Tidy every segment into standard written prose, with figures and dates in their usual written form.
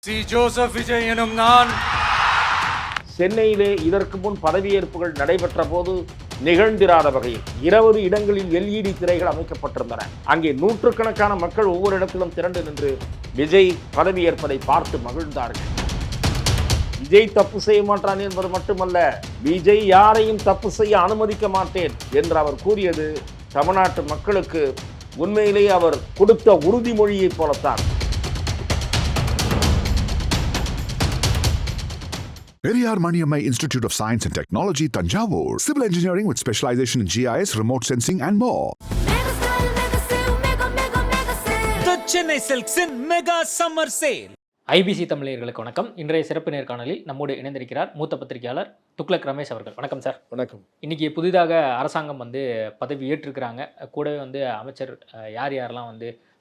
C. Joseph Vijay எனும் நான் சென்னையிலே இதற்கு முன் பதவியேற்புகள் நடைபெற்ற போது நிகழ்ந்திராத வகையில் 20 இடங்களில் LED திரைகள் அமைக்கப்பட்டிருந்தன. அங்கே நூற்றுக்கணக்கான மக்கள் ஒவ்வொரு இடத்திலும் திரண்டு நின்று விஜய் பதவியேற்பதை பார்த்து மகிழ்ந்தார்கள். விஜய் தப்பு செய்ய மாட்டான் என்பது மட்டுமல்ல, விஜய் யாரையும் தப்பு செய்ய அனுமதிக்க மாட்டேன் என்று அவர் கூறியது தமிழ்நாட்டு மக்களுக்கு உண்மையிலேயே அவர் கொடுத்த உறுதிமொழியைப் போலத்தான். Periyar Maniammai Institute of Science and Technology, Tanjavur. Civil engineering with specialization in GIS, remote sensing and more. The Chennai Silks in Mega Summer Sale. IBC தமிழர்களுக்கு வணக்கம். இன்றைய சிறப்பு நேர்காணலில் நம்மோடு இணைந்திருக்கிறார் மூத்த பத்திரிகையாளர் துக்ளக் ரமேஷ் அவர்கள். வணக்கம் சார். வணக்கம். இன்னைக்கு புதிதாக அரசாங்கம் பதவி ஏற்றிருக்கிறாங்க. கூடவே அமைச்சர் யாரெல்லாம்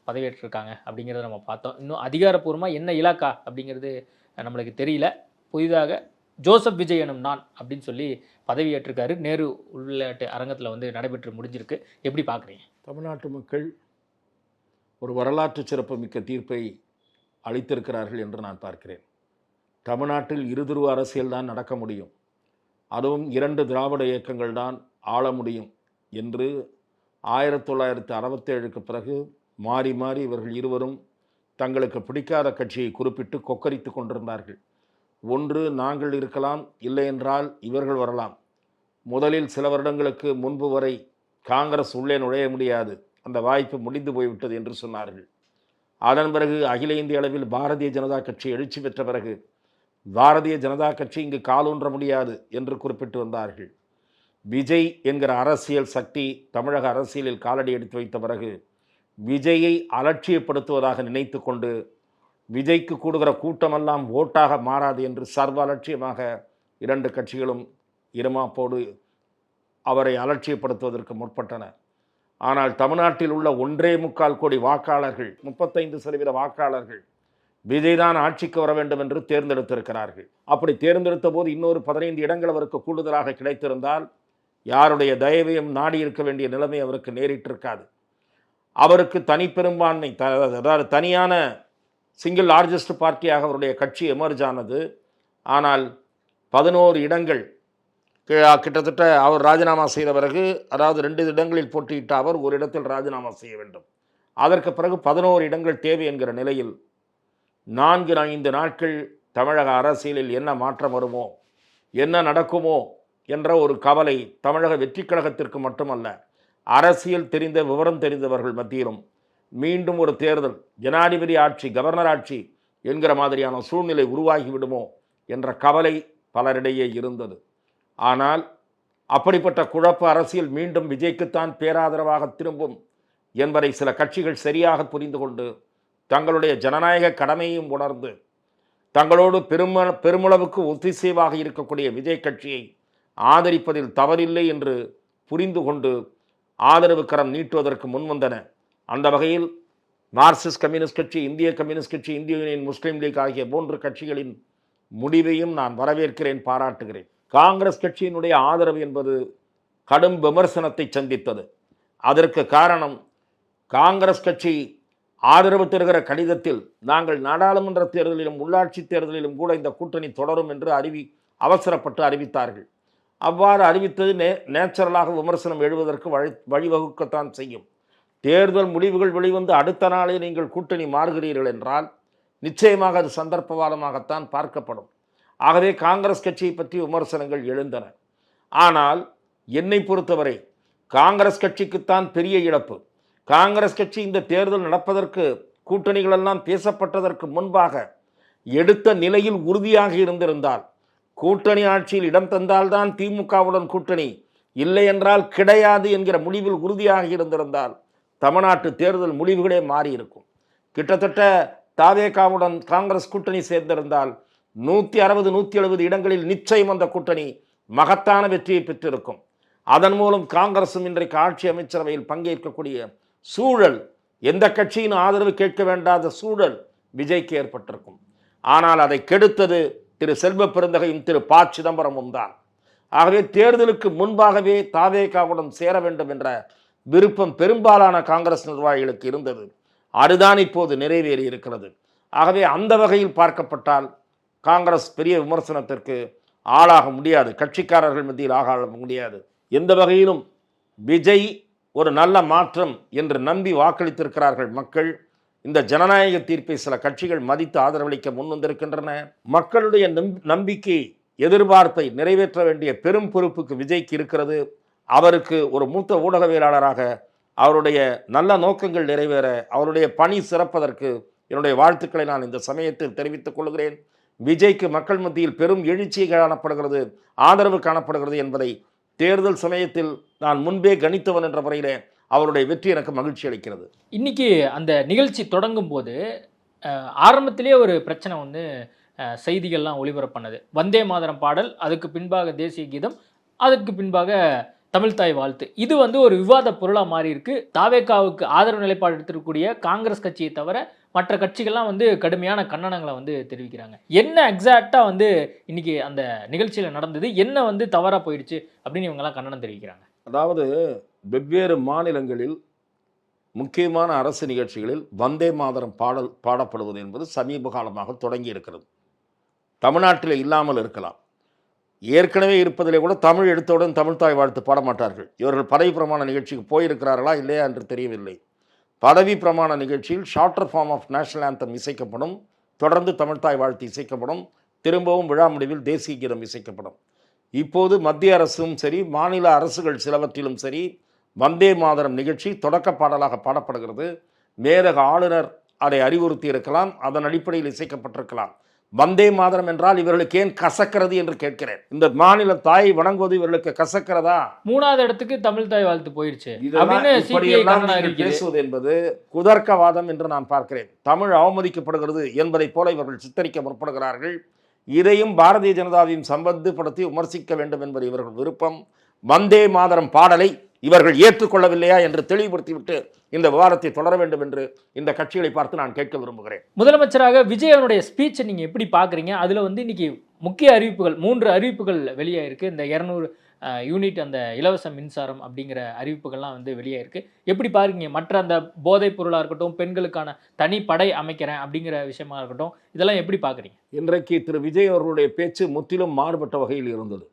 பதவியேற்றிருக்காங்க அப்படிங்கிறத நம்ம பார்த்தோம். இன்னும் அதிகாரப்பூர்வமாக என்ன இலாக்கா அப்படிங்கிறது நம்மளுக்கு தெரியல. புதிதாக ஜோசப் விஜய் எனும் நான் அப்படின்னு சொல்லி பதவியேற்றிருக்காரு. நேரு உள்நாட்டு அரங்கத்தில் நடைபெற்று முடிஞ்சிருக்கு. எப்படி பார்க்குறீங்க? தமிழ்நாட்டு மக்கள் ஒரு வரலாற்று சிறப்புமிக்க தீர்ப்பை அளித்திருக்கிறார்கள் என்று நான் பார்க்கிறேன். தமிழ்நாட்டில் இருதுருவ அரசியல் தான் நடக்க முடியும், அதுவும் 2 திராவிட இயக்கங்கள் தான் ஆள முடியும் என்று 1967க்கு பிறகு மாறி மாறி இவர்கள் இருவரும் தங்களுக்கு பிடிக்காத கட்சியை குறிப்பிட்டு கொக்கரித்து கொண்டிருந்தார்கள். ஒன்று நாங்கள் இருக்கலாம், இல்லை என்றால் இவர்கள் வரலாம். முதலில் சில வருடங்களுக்கு முன்பு வரை காங்கிரஸ் உள்ளே நுழைய முடியாது, அந்த வாய்ப்பு முடிந்து போய்விட்டது என்று சொன்னார்கள். அதன் பிறகு அகில இந்திய அளவில் பாரதிய ஜனதா கட்சி எழுச்சி பெற்ற பிறகு பாரதிய ஜனதா கட்சி இங்கு காலூன்ற முடியாது என்று குறிப்பிட்டு வந்தார்கள். விஜய் என்கிற அரசியல் சக்தி தமிழக அரசியலில் காலடி எடுத்து வைத்த பிறகு விஜயை அலட்சியப்படுத்துவதாக நினைத்து கொண்டு விஜய்க்கு கூடுகிற கூட்டமெல்லாம் ஓட்டாக மாறாது என்று சர்வ அலட்சியமாக 2 கட்சிகளும் இருமாப்போடு அவரை அலட்சியப்படுத்துவதற்கு முற்பட்டன. ஆனால் தமிழ்நாட்டில் உள்ள 1.25 கோடி வாக்காளர்கள், 35% வாக்காளர்கள் விஜய் தான் ஆட்சிக்கு வர வேண்டும் என்று தேர்ந்தெடுத்திருக்கிறார்கள். அப்படி தேர்ந்தெடுத்த போது இன்னொரு 15 இடங்கள் அவருக்கு கூடுதலாக கிடைத்திருந்தால் யாருடைய தயவையும் நாடி இருக்க வேண்டிய நிலைமை அவருக்கு நேரிட்டிருக்காது. அவருக்கு தனிப்பெரும்பான்மை, அதாவது தனியான சிங்கிள் லார்ஜஸ்ட் பார்ட்டியாக அவருடைய கட்சி எமர்ஜ் ஆனது. ஆனால் 11 இடங்கள் கிட்டத்தட்ட அவர் ராஜினாமா செய்த பிறகு, அதாவது 2 இடங்களில் போட்டியிட்ட அவர் ஒரு இடத்தில் ராஜினாமா செய்ய வேண்டும். அதற்கு பிறகு 11 இடங்கள் தேவை என்கிற நிலையில் 4-5 நாட்கள் தமிழக அரசியலில் என்ன மாற்றம் வருமோ, என்ன நடக்குமோ என்ற ஒரு கவலை தமிழக வெற்றி கழகத்திற்கு மட்டுமல்ல, அரசியல் தெரிந்த விவரம் தெரிந்தவர்கள் மத்தியிலும் மீண்டும் ஒரு தேர்தல், ஜனாதிபதி ஆட்சி, கவர்னர் ஆட்சி என்கிற மாதிரியான சூழ்நிலை உருவாகிவிடுமோ என்ற கவலை பலரிடையே இருந்தது. ஆனால் அப்படிப்பட்ட குழப்ப அரசியல் மீண்டும் விஜய்க்குத்தான் பேராதரவாக திரும்பும் என்பதை சில கட்சிகள் சரியாக புரிந்து கொண்டு தங்களுடைய ஜனநாயக கடமையும் உணர்ந்து தங்களோடு பெருமளவுக்கு ஒத்திசைவாக இருக்கக்கூடிய விஜய் கட்சியை ஆதரிப்பதில் தவறில்லை என்று புரிந்து கொண்டு ஆதரவு கரம் நீட்டுவதற்கு முன்வந்தன. அந்த வகையில் மார்க்சிஸ்ட் கம்யூனிஸ்ட் கட்சி, இந்திய கம்யூனிஸ்ட் கட்சி, இந்திய யூனியன் முஸ்லீம் லீக் ஆகிய 3 கட்சிகளின் முடிவையும் நான் வரவேற்கிறேன், பாராட்டுகிறேன். காங்கிரஸ் கட்சியினுடைய ஆதரவு என்பது கடும் விமர்சனத்தை சந்தித்தது. அதற்கு காரணம், காங்கிரஸ் கட்சி ஆதரவு தருகிற கடிதத்தில் நாங்கள் நாடாளுமன்ற தேர்தலிலும் உள்ளாட்சி தேர்தலிலும் கூட இந்த கூட்டணி தொடரும் என்று அவசரப்பட்டு அறிவித்தார்கள். அவ்வாறு அறிவித்தது நேச்சுரலாக விமர்சனம் எழுவதற்கு வழிவகுக்கத்தான் செய்யும். தேர்தல் முடிவுகள் வெளிவந்து அடுத்த நாளே நீங்கள் கூட்டணி மாறுகிறீர்கள் என்றால் நிச்சயமாக அது சந்தர்ப்பவாதமாகத்தான் பார்க்கப்படும். ஆகவே காங்கிரஸ் கட்சியை பற்றி விமர்சனங்கள் எழுந்தன. ஆனால் என்னை பொறுத்தவரை காங்கிரஸ் கட்சிக்குத்தான் பெரிய இழப்பு. காங்கிரஸ் கட்சி இந்த தேர்தல் நடப்பதற்கு, கூட்டணிகளெல்லாம் பேசப்பட்டதற்கு முன்பாக எடுத்த நிலையில் உறுதியாக இருந்திருந்தால், கூட்டணி ஆட்சியில் இடம் தந்தால்தான் திமுகவுடன் கூட்டணி, இல்லை என்றால் கிடையாது என்கிற முடிவில் உறுதியாக இருந்திருந்தால் தமிழ்நாட்டு தேர்தல் முடிவுகளே மாறியிருக்கும். கிட்டத்தட்ட தவேகாவுடன் காங்கிரஸ் கூட்டணி சேர்ந்திருந்தால் 160-170 இடங்களில் நிச்சயம் அந்த கூட்டணி மகத்தான வெற்றியை பெற்றிருக்கும். அதன் மூலம் காங்கிரசும் இன்றைக்கு ஆட்சி அமைச்சரவையில் பங்கேற்கக்கூடிய சூழல், எந்த கட்சியின் ஆதரவு கேட்க வேண்டாத சூழல் விஜய்க்கு ஏற்பட்டிருக்கும். ஆனால் அதை கெடுத்தது திரு செல்வ பெருந்தகையும் திரு ப. சிதம்பரமும் தான். ஆகவே தேர்தலுக்கு முன்பாகவே தவேகாவுடன் சேர வேண்டும் என்ற விருப்பம் பெரும்பாலான காங்கிரஸ் நிர்வாகிகளுக்கு இருந்தது. அதுதான் இப்போது நிறைவேறி இருக்கிறது. ஆகவே அந்த வகையில் பார்க்கப்பட்டால் காங்கிரஸ் பெரிய விமர்சனத்திற்கு ஆளாக முடியாது, கட்சிக்காரர்கள் மத்தியில் ஆக முடியாது. எந்த வகையிலும் விஜய் ஒரு நல்ல மாற்றம் என்று நம்பி வாக்களித்திருக்கிறார்கள் மக்கள். இந்த ஜனநாயக தீர்ப்பை சில கட்சிகள் மதித்து ஆதரவளிக்க முன்வந்திருக்கின்றன. மக்களுடைய நம்பிக்கை எதிர்பார்ப்பை நிறைவேற்ற வேண்டிய பெரும் பொறுப்புக்கு விஜய்க்கு இருக்கிறது. அவருக்கு ஒரு மூத்த ஊடகவியலாளராக அவருடைய நல்ல நோக்கங்கள் நிறைவேற, அவருடைய பணி சிறப்பதற்கு என்னுடைய வாழ்த்துக்களை நான் இந்த சமயத்தில் தெரிவித்துக் கொள்கிறேன். விஜய்க்கு மக்கள் மத்தியில் பெரும் எழுச்சி காணப்படுகிறது, ஆதரவு காணப்படுகிறது என்பதை தேர்தல் சமயத்தில் நான் முன்பே கணித்தவன் என்ற முறையிலே அவருடைய வெற்றி எனக்கு மகிழ்ச்சி அளிக்கிறது. இன்னைக்கு அந்த நிகழ்ச்சி தொடங்கும் போது ஆரம்பத்திலே ஒரு பிரச்சனை வந்து செய்திகள்லாம் ஒளிபரப்பானது. வந்தே மாதரம் பாடல், அதுக்கு பின்பாக தேசிய கீதம், அதற்கு பின்பாக தமிழ்தாய் வாழ்த்து. இது வந்து ஒரு விவாத பொருளாக மாறி இருக்கு. தாவேகாவுக்கு ஆதரவு நிலைப்பாடு எடுத்திருக்கக்கூடிய காங்கிரஸ் கட்சியை தவிர மற்ற கட்சிகள்லாம் வந்து கடுமையான கண்டனங்களை வந்து தெரிவிக்கிறாங்க. என்ன எக்ஸாக்டாக வந்து இன்னைக்கு அந்த நிகழ்ச்சியில் நடந்தது, என்ன வந்து தவறாக போயிடுச்சு அப்படின்னு இவங்கெல்லாம் கண்டனம் தெரிவிக்கிறாங்க? அதாவது வெவ்வேறு மாநிலங்களில் முக்கியமான அரசு நிகழ்ச்சிகளில் வந்தே மாதரம் பாடல் பாடப்படுவது என்பது சமீப காலமாக தொடங்கி இருக்கிறது. தமிழ்நாட்டில் இல்லாமல் இருக்கலாம், ஏற்கனவே இருப்பதிலே கூட தமிழ் எடுத்தவுடன் தமிழ்தாய் வாழ்த்து பாட மாட்டார்கள். இவர்கள் பதவி பிரமாண நிகழ்ச்சிக்கு போயிருக்கிறார்களா இல்லையா என்று தெரியவில்லை. பதவி பிரமாண நிகழ்ச்சியில் shorter form of national anthem இசைக்கப்படும், தொடர்ந்து தமிழ்தாய் வாழ்த்து இசைக்கப்படும், திரும்பவும் விழா முடிவில் தேசிய கீதம் இசைக்கப்படும். இப்போது மத்திய அரசும் சரி, மாநில அரசுகள் சிலவற்றிலும் சரி, வந்தே மாதரம் நிகழ்ச்சி தொடக்க பாடலாக பாடப்படுகிறது. மேதக ஆளுநர் அதை அறிவுறுத்தி இருக்கலாம், அதன் அடிப்படையில் இசைக்கப்பட்டிருக்கலாம். வந்தே மாதரம் என்றால் இவர்களுக்கு ஏன் கசக்கிறது என்று கேட்கிறேன். இந்த மாநில தாயை வணங்குவது இவர்களுக்கு கசக்கிறதா? 3வது இடத்துக்கு தமிழ்தாய் வாழ்த்து போயிடுச்சு. பேசுவது என்பது குதர்க்கவாதம் என்று நான் பார்க்கிறேன். தமிழ் அவமதிக்கப்படுகிறது என்பதை போல இவர்கள் சித்தரிக்க முற்படுகிறார்கள். இதையும் பாரதிய ஜனதாவையும் சம்பந்தப்படுத்தி விமர்சிக்க வேண்டும் என்பது இவர்கள் விருப்பம். வந்தே மாதரம் பாடலை இவர்கள் ஏற்றுக்கொள்ளவில்லையா என்று தெளிவுபடுத்திவிட்டு இந்த விவாதத்தை தொடர வேண்டும் என்று இந்த கட்சிகளை பார்த்து நான் கேட்க விரும்புகிறேன். முதலமைச்சராக விஜய் அவனுடைய ஸ்பீச்சை நீங்கள் எப்படி பார்க்குறீங்க? அதில் வந்து இன்னைக்கு முக்கிய அறிவிப்புகள் 3 அறிவிப்புகள் வெளியாயிருக்கு. இந்த 200 யூனிட் அந்த இலவச மின்சாரம் அப்படிங்கிற அறிவிப்புகள்லாம் வந்து வெளியாயிருக்கு. எப்படி பாருங்க? மற்ற அந்த போதைப் பொருளாக இருக்கட்டும், பெண்களுக்கான தனி படை அமைக்கிறேன் அப்படிங்கிற விஷயமா இருக்கட்டும், இதெல்லாம் எப்படி பார்க்குறீங்க? இன்றைக்கு திரு விஜய் அவர்களுடைய பேச்சு முற்றிலும் மாறுபட்ட வகையில் இருந்தது.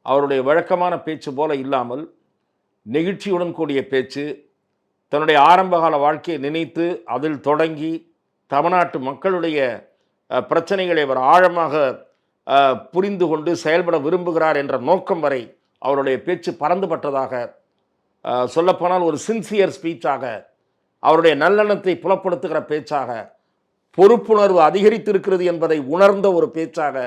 அவருடைய வழக்கமான பேச்சு போல இல்லாமல் நெகிழ்ச்சியுடன் கூடிய பேச்சு, தன்னுடைய ஆரம்பகால வாழ்க்கையை நினைத்து அதில் தொடங்கி தமிழ்நாட்டு மக்களுடைய பிரச்சனைகளை அவர் ஆழமாக புரிந்து கொண்டு செயல்பட விரும்புகிறார் என்ற நோக்கம் வரை அவருடைய பேச்சு பறந்துபட்டதாக, சொல்லப்போனால் ஒரு சின்சியர் ஸ்பீச்சாக, அவருடைய நல்லெண்ணத்தை புலப்படுத்துகிற பேச்சாக, பொறுப்புணர்வு அதிகரித்திருக்கிறது என்பதை உணர்ந்த ஒரு பேச்சாக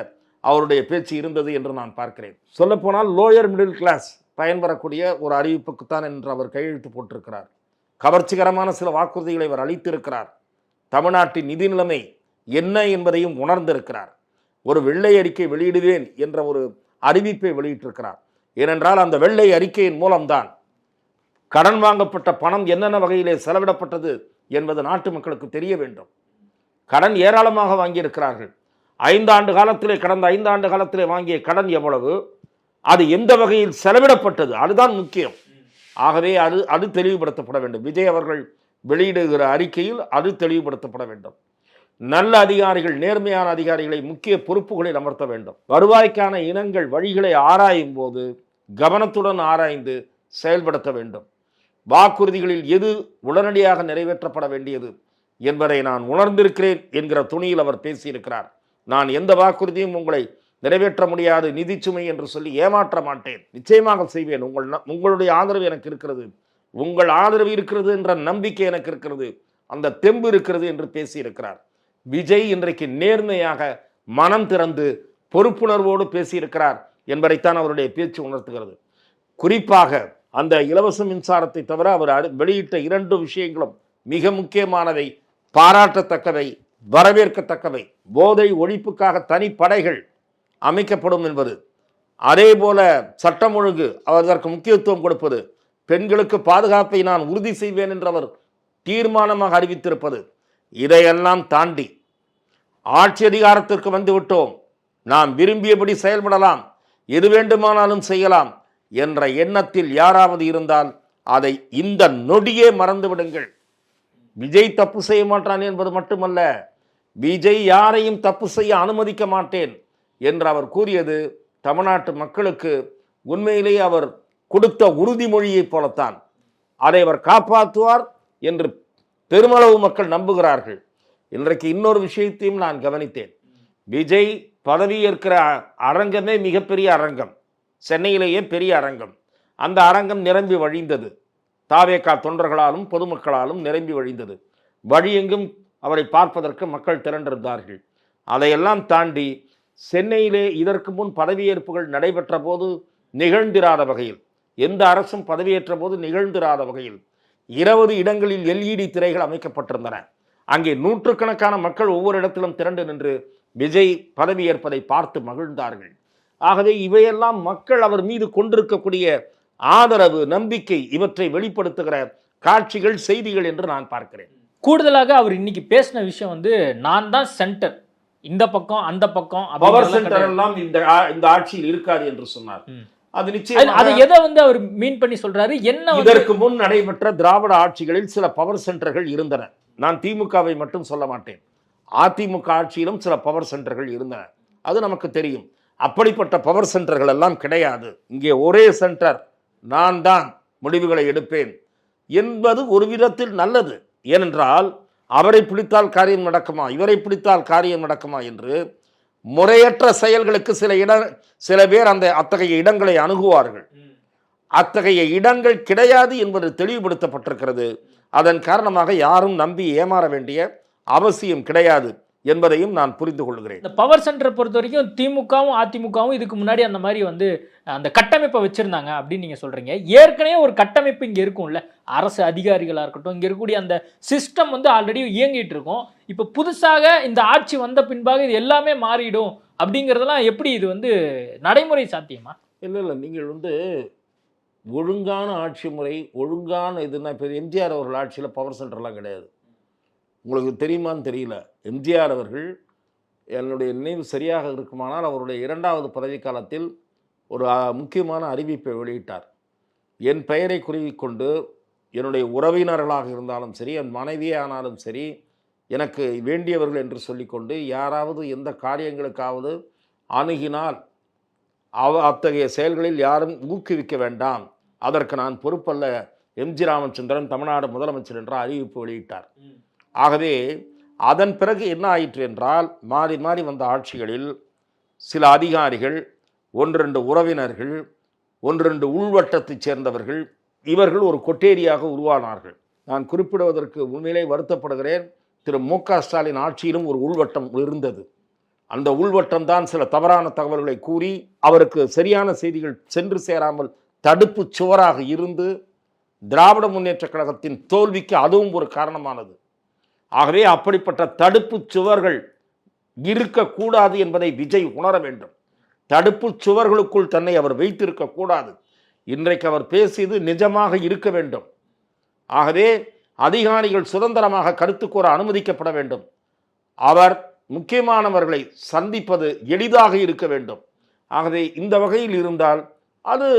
அவருடைய பேச்சு இருந்தது என்று நான் பார்க்கிறேன். சொல்லப்போனால் லோயர் மிடில் கிளாஸ் பயன்பெறக்கூடிய ஒரு அறிவிப்புக்குத்தான் என்று அவர் கையெழுத்து போட்டிருக்கிறார். கவர்ச்சிகரமான சில வாக்குறுதிகளை அவர் அளித்திருக்கிறார். தமிழ்நாட்டின் நிதி நிலைமை என்ன என்பதையும் உணர்ந்திருக்கிறார். ஒரு வெள்ளை அறிக்கை வெளியிடுவேன் என்ற ஒரு அறிவிப்பை வெளியிட்டிருக்கிறார். ஏனென்றால் அந்த வெள்ளை அறிக்கையின் மூலம்தான் கடன் வாங்கப்பட்ட பணம் என்னென்ன வகையிலே செலவிடப்பட்டது என்பது நாட்டு மக்களுக்கு தெரிய வேண்டும். கடன் ஏராளமாக வாங்கியிருக்கிறார்கள். 5 ஆண்டு காலத்திலே, கடந்த 5 ஆண்டு காலத்திலே வாங்கிய கடன் எவ்வளவு, அது எந்த வகையில் செலவிடப்பட்டது, அதுதான் முக்கியம். ஆகவே அது தெளிவுபடுத்தப்பட வேண்டும். விஜய் அவர்கள் வெளியிடுகிற அறிக்கையில் அது தெளிவுபடுத்தப்பட வேண்டும். நல்ல அதிகாரிகள், நேர்மையான அதிகாரிகளை முக்கிய பொறுப்புகளில் அமர்த்த வேண்டும். வருவாய்க்கான இனங்கள், வழிகளை ஆராயும் போது கவனத்துடன் ஆராய்ந்து செயல்படுத்த வேண்டும். வாக்குறுதிகளில் எது உடனடியாக நிறைவேற்றப்பட வேண்டியது என்பதை நான் உணர்ந்திருக்கிறேன் என்கிற துணியில் அவர் பேசியிருக்கிறார். நான் எந்த வாக்குறுதியும் உங்களை நிறைவேற்ற முடியாது, நிதிச்சுமை என்று சொல்லி ஏமாற்ற மாட்டேன், நிச்சயமாக செய்வேன், உங்களுடைய ஆதரவு எனக்கு இருக்கிறது, உங்கள் ஆதரவு இருக்கிறது என்ற நம்பிக்கை எனக்கு இருக்கிறது, அந்த தெம்பு இருக்கிறது என்று பேசியிருக்கிறார். விஜய் இன்றைக்கு நேர்மையாக மனம் திறந்து பொறுப்புணர்வோடு பேசியிருக்கிறார் என்பதைத்தான் அவருடைய பேச்சு உணர்த்துகிறது. குறிப்பாக அந்த இலவச மின்சாரத்தை தவிர அவர் வெளியிட்ட 2 விஷயங்களும் மிக முக்கியமானவை, பாராட்டத்தக்கவை, வரவேற்கத்தக்கவை. போதை ஒழிப்புக்காக தனி படைகள் அமைக்கப்படும் என்பது, அதே போல சட்டம் ஒழுங்கு அதற்கு முக்கியத்துவம் கொடுப்பது, பெண்களுக்கு பாதுகாப்பை நான் உறுதி செய்வேன் என்று அவர் தீர்மானமாக அறிவித்திருப்பது, இதையெல்லாம் தாண்டி ஆட்சி அதிகாரத்திற்கு வந்துவிட்டோம், நாம் விரும்பியபடி செயல்படலாம், எது வேண்டுமானாலும் செய்யலாம் என்ற எண்ணத்தில் யாராவது இருந்தால் அதை இந்த நொடியே மறந்து விடுங்கள். விஜய் தப்பு செய்ய மாட்டான் என்பது மட்டுமல்ல, விஜய் யாரையும் தப்பு செய்ய அனுமதிக்க மாட்டேன் என்று அவர் கூறியது தமிழ்நாட்டு மக்களுக்கு உண்மையிலேயே அவர் கொடுத்த உறுதிமொழியைப் போலத்தான். அதை அவர் காப்பாற்றுவார் என்று பெருமளவு மக்கள் நம்புகிறார்கள். இன்றைக்கு இன்னொரு விஷயத்தையும் நான் கவனித்தேன். விஜய் பதவியேற்கிற அரங்கமே மிகப்பெரிய அரங்கம், சென்னையிலேயே பெரிய அரங்கம். அந்த அரங்கம் நிரம்பி வழிந்தது. தாவேகா தொண்டர்களாலும் பொதுமக்களாலும் நிரம்பி வழிந்தது. வழியெங்கும் அவரை பார்ப்பதற்கு மக்கள் திரண்டிருந்தார்கள். அதையெல்லாம் தாண்டி சென்னையிலே இதற்கு முன் பதவியேற்புகள் நடைபெற்ற போது நிகழ்ந்திராத வகையில், எந்த அரசும் பதவியேற்ற போது நிகழ்ந்திராத வகையில் 20 இடங்களில் LED திரைகள் அமைக்கப்பட்டிருந்தன. அங்கே நூற்றுக்கணக்கான மக்கள் ஒவ்வொரு இடத்திலும் திரண்டு நின்று விஜய் பதவியேற்பதை பார்த்து மகிழ்ந்தார்கள். ஆகவே இவையெல்லாம் மக்கள் அவர் மீது கொண்டிருக்கக்கூடிய ஆதரவு, நம்பிக்கை, இவற்றை வெளிப்படுத்துகிற காட்சிகள், செய்திகள் என்று நான் பார்க்கிறேன். கூடுதலாக அவர் இன்னைக்கு பேசின விஷயம் வந்து, நான் தான் சென்டர், இந்த பக்கம் அந்த பக்கம் பவர் சென்டர் எல்லாம் இந்த ஆட்சியில் இருக்காது என்று சொன்னார். அது நிச்சயம் அதை எதை வந்து அவர் மீன் பண்ணி சொல்றாரு? என்ன இதற்கு முன் நடைபெற்ற திராவிட ஆட்சிகளில் சில பவர் சென்டர்கள் இருந்தன. நான் திமுகவை மட்டும் சொல்ல மாட்டேன், அதிமுக ஆட்சியிலும் சில பவர் சென்டர்கள் இருந்தன. அது நமக்கு தெரியும். அப்படிப்பட்ட பவர் சென்டர்கள் எல்லாம் கிடையாது. இங்கே ஒரே சென்டர், நான் தான் முடிவுகளை எடுப்பேன் என்பது ஒரு விதத்தில் நல்லது. ஏனென்றால் அவரை பிடித்தால் காரியம் நடக்குமா, இவரை பிடித்தால் காரியம் நடக்குமா என்று முறையற்ற செயல்களுக்கு சில பேர் அத்தகைய இடங்களை அணுகுவார்கள். அத்தகைய இடங்கள் கிடையாது என்பது தெளிவுபடுத்தப்பட்டிருக்கிறது. அதன் காரணமாக யாரும் நம்பி ஏமாற வேண்டிய அவசியம் கிடையாது என்பதையும் நான் புரிந்து கொள்கிறேன். இந்த பவர் சென்டரை பொறுத்த வரைக்கும் திமுகவும் அதிமுகவும் இதுக்கு முன்னாடி அந்த மாதிரி வந்து அந்த கட்டமைப்பை வச்சிருந்தாங்க அப்படின்னு நீங்க சொல்றீங்க. ஏற்கனவே ஒரு கட்டமைப்பு இங்க இருக்கும்ல, அரசு அதிகாரிகளா இருக்கட்டும், இங்க இருக்கக்கூடிய அந்த சிஸ்டம் வந்து ஆல்ரெடி இயங்கிட்டு இருக்கும். இப்ப புதுசாக இந்த ஆட்சி வந்த பின்பாக இது எல்லாமே மாறிடும் அப்படிங்கிறதெல்லாம் எப்படி இது வந்து நடைமுறை சாத்தியமா? இல்லை, நீங்கள் வந்து ஒழுங்கான ஆட்சி முறை, ஒழுங்கான இதுனா இப்போ எம்ஜிஆர் அவர்கள் ஆட்சியில் பவர் சென்டர்லாம் கிடையாது. உங்களுக்கு தெரியுமான்னு தெரியல, எம்ஜிஆர் அவர்கள், என்னுடைய நினைவு சரியாக இருக்குமானால், அவருடைய 2வது பதவிக்காலத்தில் ஒரு முக்கியமான அறிவிப்பை வெளியிட்டார். என் பெயரை குறிவிக்கொண்டு என்னுடைய உறவினர்களாக இருந்தாலும் சரி, என் மனைவியே ஆனாலும் சரி, எனக்கு வேண்டியவர்கள் என்று சொல்லிக்கொண்டு யாராவது எந்த காரியங்களுக்காவது அணுகினால் அத்தகைய செயல்களில் யாரும் ஊக்குவிக்க வேண்டாம், அதற்கு நான் பொறுப்பல்ல, எம்ஜி ராமச்சந்திரன் தமிழ்நாடு முதலமைச்சர் என்ற அறிவிப்பு வெளியிட்டார். ஆகவே அதன் பிறகு என்ன ஆயிற்று என்றால், மாறி மாறி வந்த ஆட்சிகளில் சில அதிகாரிகள், 1-2 உறவினர்கள், 1-2 உள்வட்டத்தைச் சேர்ந்தவர்கள், இவர்கள் ஒரு கொட்டேரியாக உருவானார்கள். நான் குறிப்பிடுவதற்கு உண்மையிலே வருத்தப்படுகிறேன். திரு மு.க. ஸ்டாலின் ஆட்சியிலும் ஒரு உள்வட்டம் இருந்தது. அந்த உள்வட்டம் தான் சில தவறான தகவல்களை கூறி அவருக்கு சரியான செய்திகள் சென்று சேராமல் தடுப்பு சுவராக இருந்து திராவிட முன்னேற்ற கழகத்தின் தோல்விக்கு அதுவும் ஒரு காரணமானது. ஆகவே அப்படிப்பட்ட தடுப்பு சுவர்கள் இருக்கக்கூடாது என்பதை விஜய் உணர வேண்டும். தடுப்பு சுவர்களுக்குள் தன்னை அவர் வைத்திருக்க கூடாது. இன்றைக்கு அவர் பேசியது நிஜமாக இருக்க வேண்டும். ஆகவே அதிகாரிகள் சுதந்திரமாக கருத்து கூற அனுமதிக்கப்பட வேண்டும். அவர் முக்கியமானவர்களை சந்திப்பது எளிதாக இருக்க வேண்டும். ஆகவே இந்த வகையில் இருந்தால் அது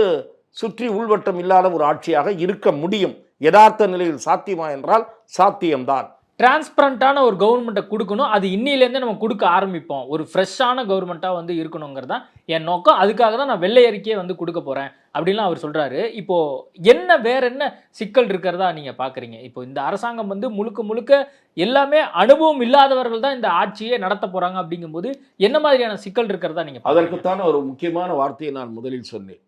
சுற்றி உள்வட்டம் இல்லாத ஒரு ஆட்சியாக இருக்க முடியும். யதார்த்த நிலையில் சாத்தியமா என்றால் சாத்தியம்தான். டிரான்ஸ்பரண்டான ஒரு கவர்மெண்ட்டை கொடுக்கணும், அது இன்னிலேருந்தே நம்ம கொடுக்க ஆரம்பிப்போம். ஒரு ஃப்ரெஷ்ஷான கவர்மெண்ட்டாக வந்து இருக்கணுங்கிறது தான் என் நோக்கம். அதுக்காக தான் நான் வெள்ளை அறிக்கையை வந்து கொடுக்க போகிறேன் அப்படின்லாம் அவர் சொல்கிறாரு. இப்போது வேற என்ன சிக்கல் இருக்கிறதா நீங்கள் பார்க்குறீங்க? இப்போ இந்த அரசாங்கம் வந்து முழுக்க முழுக்க எல்லாமே அனுபவம் இல்லாதவர்கள் தான் இந்த ஆட்சியை நடத்த போகிறாங்க. அப்படிங்கும்போது என்ன மாதிரியான சிக்கல் இருக்கிறதா நீங்கள்? அதற்குத்தான ஒரு முக்கியமான வார்த்தையை நான் முதலில் சொன்னேன்.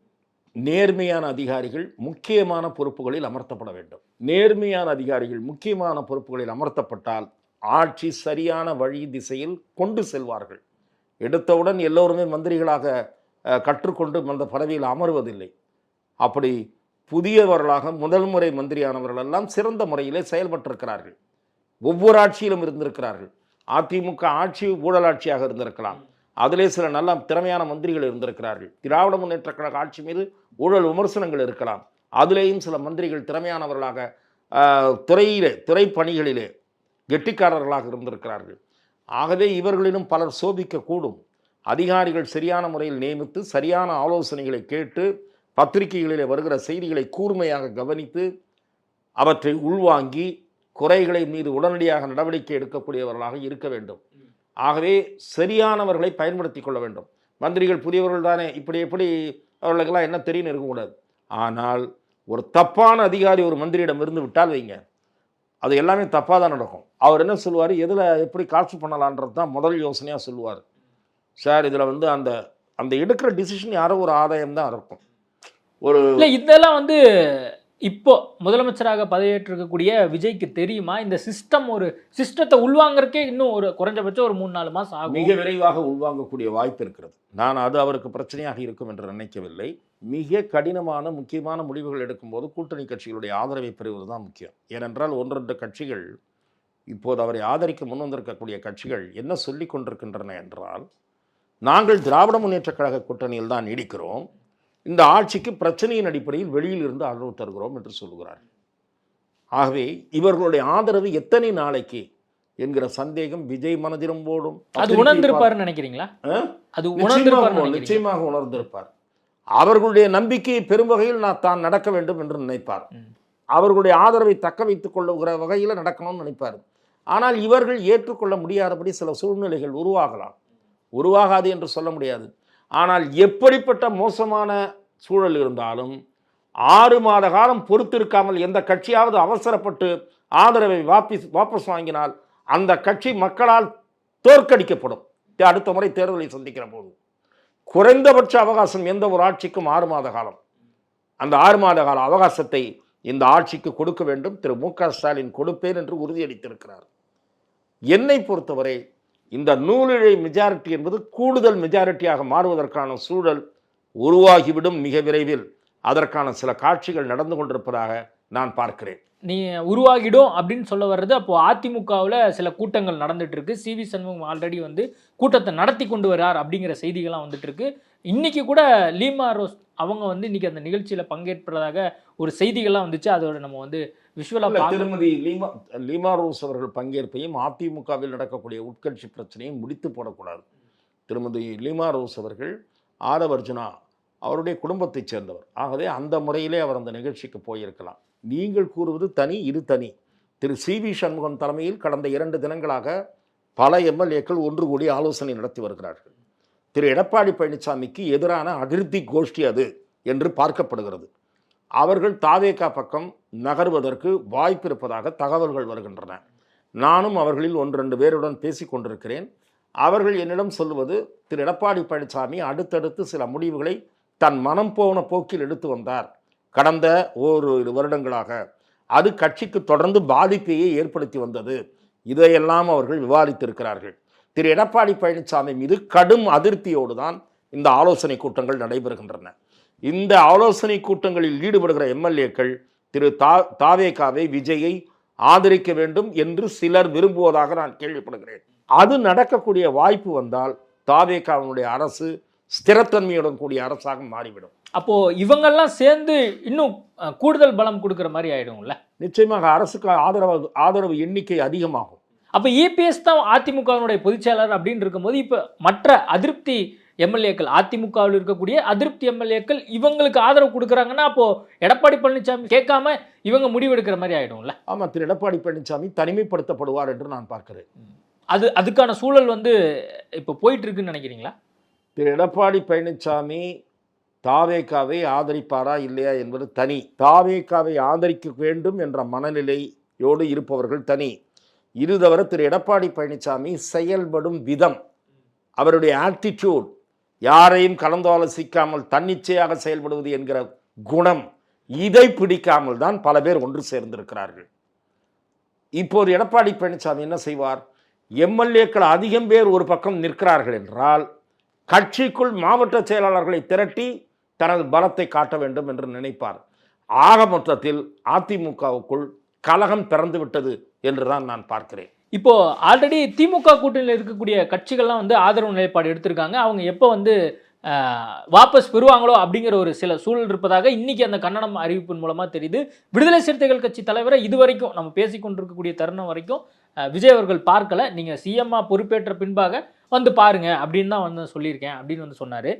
நேர்மையான அதிகாரிகள் முக்கியமான பொறுப்புகளில் அமர்த்தப்பட வேண்டும். நேர்மையான அதிகாரிகள் முக்கியமான பொறுப்புகளில் அமர்த்தப்பட்டால் ஆட்சி சரியான வழி திசையில் கொண்டு செல்வார்கள். எடுத்தவுடன் எல்லோருமே மந்திரிகளாக கற்றுக்கொண்டு அந்த பதவியில் அமர்வதில்லை. அப்படி புதியவர்களாக முதல் முறை மந்திரியானவர்கள் எல்லாம் சிறந்த முறையிலே செயல்பட்டிருக்கிறார்கள். ஒவ்வொரு ஆட்சியிலும் இருந்திருக்கிறார்கள். அதிமுக ஆட்சி ஊழல் ஆட்சியாக இருந்திருக்கலாம், அதிலே சில நல்ல திறமையான மந்திரிகள் இருந்திருக்கிறார்கள். திராவிட முன்னேற்ற கழக ஆட்சி மீது ஊழல் விமர்சனங்கள் இருக்கலாம், அதிலேயும் சில மந்திரிகள் திறமையானவர்களாக துறை பணிகளிலே கெட்டிக்காரர்களாக இருந்திருக்கிறார்கள். ஆகவே இவர்களிலும் பலர் சோபிக்கக்கூடும். அதிகாரிகள் சரியான முறையில் நியமித்து சரியான ஆலோசனைகளை கேட்டு பத்திரிகைகளிலே வருகிற செய்திகளை கூர்மையாக கவனித்து அவற்றை உள்வாங்கி குறைகளை மீது உடனடியாக நடவடிக்கை எடுக்கக்கூடியவர்களாக இருக்க வேண்டும். ஆகவே சரியானவர்களை பயன்படுத்தி கொள்ள வேண்டும். மந்திரிகள் புதியவர்கள் தானே, இப்படி எப்படி அவர்களுக்கெல்லாம் என்ன தெரியும்னு இருக்கக்கூடாது. ஆனால் ஒரு தப்பான அதிகாரி ஒரு மந்திரியிடம் இருந்து விட்டால் வைங்க, அது எல்லாமே தப்பாக தான் நடக்கும். அவர் என்ன சொல்லுவார், எதில் எப்படி காசு பண்ணலான்றது தான் முதல் யோசனையாக சொல்லுவார். சார் இதில் வந்து அந்த அந்த எடுக்கிற டிசிஷன் யாரோ ஒரு ஆதாயம் தான் இருக்கும். ஒரு இல்லை இதெல்லாம் வந்து இப்போ முதலமைச்சராக பதவியேற்றிருக்கக்கூடிய விஜய்க்கு தெரியுமா இந்த சிஸ்டத்தை உள்வாங்கறக்கே இன்னும் ஒரு குறைஞ்சபட்சம் ஒரு 3-4 மாதம் ஆகும்? மிக விரைவாக உள்வாங்கக்கூடிய வாய்ப்பு இருக்கிறது. நான் அது அவருக்கு பிரச்சனையாக இருக்கும் என்று நினைக்கவில்லை. மிக கடினமான முக்கியமான முடிவுகள் எடுக்கும்போது கூட்டணி கட்சிகளுடைய ஆதரவை பெறுவது தான் முக்கியம். ஏனென்றால் 1-2 கட்சிகள் இப்போது அவரை ஆதரிக்க முன் வந்திருக்கக்கூடிய கட்சிகள் என்ன சொல்லி கொண்டிருக்கின்றன என்றால், நாங்கள் திராவிட முன்னேற்ற கழக கூட்டணியில் தான் நீடிக்கிறோம், இந்த ஆட்சிக்கு பிரச்சனையின் அடிப்படையில் வெளியில் இருந்து ஆதரவு தருகிறோம் என்று சொல்கிறார்கள். ஆகவே இவர்களுடைய ஆதரவு எத்தனை நாளைக்கு என்கிற சந்தேகம் விஜய் மனதிலும் போடும். அது உணர்ந்திருப்பாருன்னு நினைக்கிறீங்களா? அது நிச்சயமாக உணர்ந்திருப்பார். அவர்களுடைய நம்பிக்கையை பெரும் வகையில் தான் நடக்க வேண்டும் என்று நினைப்பார். அவர்களுடைய ஆதரவை தக்க வைத்துக் கொள்ளுகிற வகையில் நடக்கணும்னு நினைப்பார். ஆனால் இவர்கள் ஏற்றுக்கொள்ள முடியாதபடி சில சூழ்நிலைகள் உருவாகாது என்று சொல்ல முடியாது. ஆனால் எப்படிப்பட்ட மோசமான சூழல் இருந்தாலும் 6 மாத காலம் பொறுத்திருக்காமல் எந்த கட்சியாவது அவசரப்பட்டு ஆதரவை வாபஸ் வாங்கினால் அந்த கட்சி மக்களால் தோற்கடிக்கப்படும். அடுத்த முறை தேர்தலை சந்திக்கிற போது குறைந்தபட்ச அவகாசம் எந்த ஒரு ஆட்சிக்கும் 6 மாத காலம். அந்த 6 மாத கால அவகாசத்தை இந்த ஆட்சிக்கு கொடுக்க வேண்டும். திரு மு.க. ஸ்டாலின் கொடுப்பேன் என்று உறுதியளித்திருக்கிறார். என்னை பொறுத்தவரை இந்த நூலிழை மெஜாரிட்டி என்பது கூடுதல் மெஜாரிட்டியாக மாறுவதற்கான சூழல் உருவாகிவிடும் மிக விரைவில். அதற்கான சில காட்சிகள் நடந்து கொண்டிருப்பதாக நான் பார்க்கிறேன். நீ உருவாகிடும் அப்படின்னு சொல்ல வர்றது, அப்போ அதிமுகவில் சில கூட்டங்கள் நடந்துட்டு இருக்கு. சி.வி. சண்முகம் ஆல்ரெடி வந்து கூட்டத்தை நடத்தி கொண்டு வர்றார் அப்படிங்கிற செய்திகள்லாம் வந்துட்டு இருக்கு. இன்னைக்கு கூட லீமா ரோஸ் அவங்க வந்து இன்னைக்கு அந்த நிகழ்ச்சியில் பங்கேற்பதாக ஒரு செய்திகள்லாம் வந்துச்சு. அதோட நம்ம வந்து விஷுவலாக திருமதி லீமா ரோஸ் அவர்கள் பங்கேற்பையும் அதிமுகவில் நடக்கக்கூடிய உட்கட்சி பிரச்சனையும் முடித்து போடக்கூடாது. திருமதி லீமா ரோஸ் அவர்கள் ஆரவர்ஜுனா அவருடைய குடும்பத்தைச் சேர்ந்தவர். ஆகவே அந்த முறையிலே அவர் அந்த நிகழ்ச்சிக்கு போயிருக்கலாம். நீங்கள் கூறுவது தனி, இது தனி. திரு சி.வி. சண்முகம் தலைமையில் கடந்த 2 தினங்களாக பல எம்எல்ஏக்கள் ஒன்று கூடி ஆலோசனை நடத்தி வருகிறார்கள். திரு எடப்பாடி பழனிசாமிக்கு எதிரான அதிருப்தி கோஷ்டி அது என்று பார்க்கப்படுகிறது. அவர்கள் தாவேகா பக்கம் நகர்வதற்கு வாய்ப்பு இருப்பதாக தகவல்கள் வருகின்றன. நானும் அவர்களில் 1-2 பேருடன் பேசி கொண்டிருக்கிறேன். அவர்கள் என்னிடம் சொல்லுவது, திரு எடப்பாடி பழனிசாமி அடுத்தடுத்து சில முடிவுகளை தன் மனம் போன போக்கில் எடுத்து வந்தார் கடந்த 1 வருடங்களாக. அது கட்சிக்கு தொடர்ந்து பாதிப்பையே ஏற்படுத்தி வந்தது. இதையெல்லாம் அவர்கள் விவாதித்திருக்கிறார்கள். திரு எடப்பாடி பழனிசாமி மீது கடும் அதிருப்தியோடு தான் இந்த ஆலோசனை கூட்டங்கள் நடைபெறுகின்றன. இந்த ஆலோசனை கூட்டங்களில் ஈடுபடுகிற எம்எல்ஏக்கள் திரு தாவேகாவை, விஜயை ஆதரிக்க வேண்டும் என்று சிலர் விரும்புவதாக நான் கேள்விப்படுகிறேன். அது நடக்கக்கூடிய வாய்ப்பு வந்தால் தாவேகாவினுடைய அரசு ஸ்திரத்தன்மையுடன் கூடிய அரசாக மாறிவிடும். அப்போ இவங்கெல்லாம் சேர்ந்து இன்னும் கூடுதல் பலம் கொடுக்கிற மாதிரி ஆயிடும்ல. நிச்சயமாக அரசுக்கு ஆதரவு எண்ணிக்கை அதிகமாகும். அப்போ இபிஎஸ் தான் அதிமுகவினுடைய பொதுச்செயலாளர் அப்படின்னு இருக்கும்போது, இப்போ மற்ற அதிருப்தி எம்எல்ஏக்கள், அதிமுகவில் இருக்கக்கூடிய அதிருப்தி எம்எல்ஏக்கள் இவங்களுக்கு ஆதரவு கொடுக்குறாங்கன்னா, அப்போ எடப்பாடி பழனிசாமி கேட்காம இவங்க முடிவெடுக்கிற மாதிரி ஆயிடும்ல. ஆமாம், திரு எடப்பாடி பழனிசாமி தனிமைப்படுத்தப்படுவார் என்று நான் பார்க்கிறேன். அதுக்கான சூழல் வந்து இப்போ போயிட்டு இருக்குன்னு நினைக்கிறீங்களா? திரு எடப்பாடி பழனிசாமி தாவேகாவை ஆதரிப்பாரா இல்லையா என்பது தனி. தாவேகாவை ஆதரிக்க வேண்டும் என்ற மனநிலையோடு இருப்பவர்கள் தனி. இது தவிர திரு எடப்பாடி பழனிசாமி செயல்படும் விதம், அவருடைய ஆட்டிடியூட், யாரையும் கலந்தாலோசிக்காமல் தன்னிச்சையாக செயல்படுவது என்கிற குணம், இதை பிடிக்காமல் தான் பல பேர் ஒன்று சேர்ந்திருக்கிறார்கள். இப்போது எடப்பாடி பழனிசாமி என்ன செய்வார்? எம்எல்ஏக்கள் அதிகம் பேர் ஒரு பக்கம் நிற்கிறார்கள் என்றால் கட்சிக்குள் மாவட்ட செயலாளர்களை திரட்டி தனது பலத்தை காட்ட வேண்டும் என்று நினைப்பார். ஆக மொத்தத்தில் அதிமுகவுக்குள் கலகம் பிறந்து விட்டது என்றுதான் நான் பார்க்கிறேன். இப்போ ஆல்ரெடி திமுக கூட்டணியில் இருக்கக்கூடிய கட்சிகள்லாம் வந்து ஆதரவு நிலைப்பாடு எடுத்திருக்காங்க. அவங்க எப்போ வந்து வாபஸ் பெறுவாங்களோ அப்படிங்கிற ஒரு சில சூழல் இருப்பதாக இன்னைக்கு அந்த கன்னடம் அறிவிப்பின் மூலமாக தெரியுது. விடுதலை சிறுத்தைகள் கட்சி தலைவரை இதுவரைக்கும் நம்ம பேசிக்கொண்டிருக்கக்கூடிய தருணம் வரைக்கும் விஜய் அவர்கள் பார்க்கல. நீங்கள் சிஎம்மா பொறுப்பேற்ற பின்பாக வந்து பாருங்க அப்படின்னு தான் வந்து சொல்லியிருக்கேன் அப்படின்னு வந்து சொன்னார்.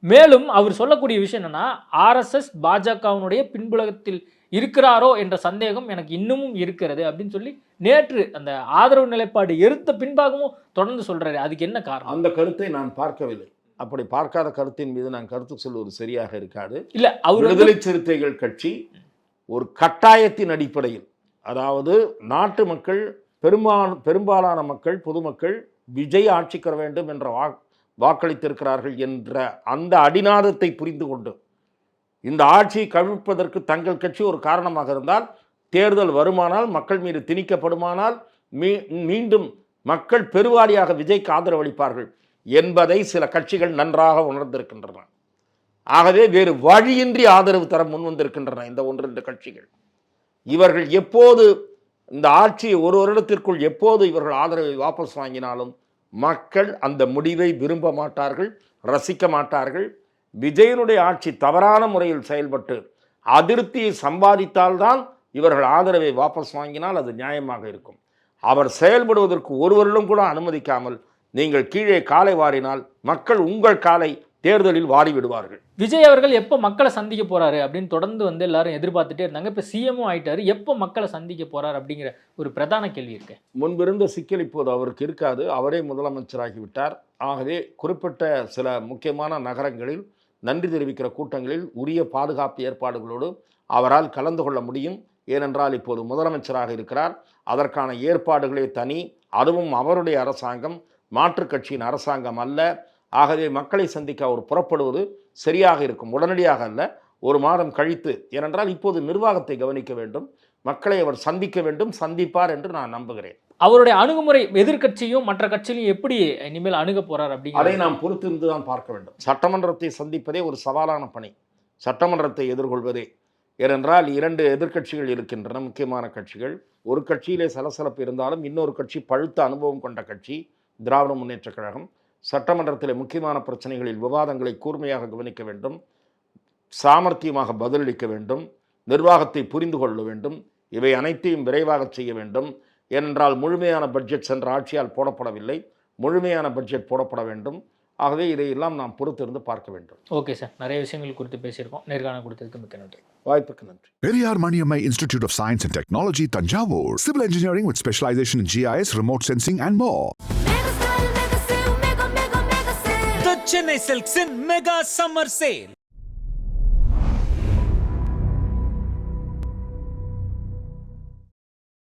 மேலும் அவர் சொல்லக்கூடிய விஷயம் என்னன்னா, ஆர்எஸ்எஸ் பாஜகவினுடைய பின்புலகத்தில் இருக்கிறாரோ என்ற சந்தேகம் எனக்கு இன்னமும் இருக்கிறது அப்படின்னு சொல்லி நேற்று அந்த ஆதரவு நிலைப்பாடு எடுத்த பின்பாகவும் தொடர்ந்து சொல்றாரு. அதுக்கு என்ன காரணம்? அந்த கருத்தை நான் பார்க்கவில்லை. அப்படி பார்க்காத கருத்தின் மீது நான் கருத்து சொல்வது சரியாக இருக்காது. இல்ல, அவர் விடுதலை சிறுத்தைகள் கட்சி ஒரு கட்டாயத்தின் அடிப்படையில், அதாவது நாட்டு மக்கள் பெரும்பாலான மக்கள் பொதுமக்கள் விஜய் ஆட்சிக்கு வர வேண்டும் என்ற வாக்களித்திருக்கிறார்கள் என்ற அந்த அடிநாதத்தை புரிந்து கொண்டு இந்த ஆட்சியை கவிழ்ப்பதற்கு தங்கள் கட்சி ஒரு காரணமாக இருந்தால், தேர்தல் வருமானால், மக்கள் மீது திணிக்கப்படுமானால் மீண்டும் மக்கள் பெருவாரியாக விஜய்க்கு ஆதரவு அளிப்பார்கள் என்பதை சில கட்சிகள் நன்றாக உணர்ந்திருக்கின்றன. ஆகவே வேறு வழியின்றி ஆதரவு தர முன்வந்திருக்கின்றன இந்த 1-2 கட்சிகள். இவர்கள் எப்போது இந்த ஆட்சியை ஒரு வருடத்திற்குள் எப்போது இவர்கள் ஆதரவை வாபஸ் வாங்கினாலும் மக்கள் அந்த முடிவை விரும்ப மாட்டார்கள், ரசிக்க மாட்டார்கள். விஜயனுடைய ஆட்சி தவறான முறையில் செயல்பட்டு அதிருப்தியை சம்பாதித்தால்தான் இவர்கள் ஆதரவை வாபஸ் வாங்கினால் அது நியாயமாக இருக்கும். அவர் செயல்படுவதற்கு ஒரு வருடம் கூட அனுமதிக்காமல் நீங்கள் கீழே காலை வாரினால் மக்கள் உங்கள் காலை தேர்தலில் வாரி விடுவார்கள். விஜய் அவர்கள் எப்போ மக்களை சந்திக்க போறாரு அப்படின்னு தொடர்ந்து வந்து எல்லாரும் எதிர்பார்த்துட்டே இருந்தாங்க. இப்போ சிஎம்ஓ ஆயிட்டாரு, எப்போ மக்களை சந்திக்க போறாரு அப்படிங்கிற ஒரு பிரதான கேள்வி இருக்கு. முன்பிருந்த சிக்கல் இப்போது அவருக்கு இருக்காது. அவரே முதலமைச்சராகிவிட்டார். ஆகவே குறிப்பிட்ட சில முக்கியமான நகரங்களில் நன்றி தெரிவிக்கிற கூட்டங்களில் உரிய பாதுகாப்பு ஏற்பாடுகளோடு அவரால் கலந்து கொள்ள முடியும். ஏனென்றால் இப்போது முதலமைச்சராக இருக்கிறார். அதற்கான ஏற்பாடுகளே தனி. அதுவும் அவருடைய அரசாங்கம், மாற்றுக் கட்சியின் அரசாங்கம் அல்ல. ஆகவே மக்களை சந்திக்க அவர் புறப்படுவது சரியாக இருக்கும். உடனடியாக அல்ல, ஒரு மாதம் கழித்து. ஏனென்றால் இப்போது நிர்வாகத்தை கவனிக்க வேண்டும், மக்களை அவர் சந்திக்க வேண்டும், சந்திப்பார் என்று நான் நம்புகிறேன். அவருடைய அணுகுமுறை எதிர்கட்சியும் மற்ற கட்சியிலும் எப்படி இனிமேல் அணுக போறார் அப்படி அதை நாம் பொறுத்திருந்து தான் பார்க்க வேண்டும். சட்டமன்றத்தை சந்திப்பதே ஒரு சவாலான பணி, சட்டமன்றத்தை எதிர்கொள்வதே. ஏனென்றால் 2 எதிர்க்கட்சிகள் இருக்கின்றன, முக்கியமான கட்சிகள். ஒரு கட்சியிலே சலசலப்பு இருந்தாலும் இன்னொரு கட்சி பழுத்த அனுபவம் கொண்ட கட்சி, திராவிட முன்னேற்றக் கழகம். சட்டமன்றத்தில் முக்கியமான பிரச்சனைகளில் விவாதங்களை கூர்மையாக கவனிக்க வேண்டும், சாமர்த்தியமாக பதிலளிக்க வேண்டும், நிர்வாகத்தை புரிந்து கொள்ள வேண்டும். இவை அனைத்தையும் விரைவாக செய்ய வேண்டும். ஏனென்றால் முழுமையான பட்ஜெட் சென்ற ஆட்சியால் போடப்படவில்லை, முழுமையான பட்ஜெட் போடப்பட வேண்டும். ஆகவே இதையெல்லாம் நாம் பொறுத்திருந்து பார்க்க வேண்டும். ஓகே சார், நிறைய விஷயங்கள் குறித்து பேசியிருக்கோம். நேர்காணல் கொடுத்ததுக்கு மிக்க நன்றி. வாய்ப்புக்கு நன்றி. Periyar Maniammai Institute of Science and Technology, Tanjavur. Civil engineering with specialization in GIS, remote sensing and more. The Chennai Silks in Mega Summer Sale.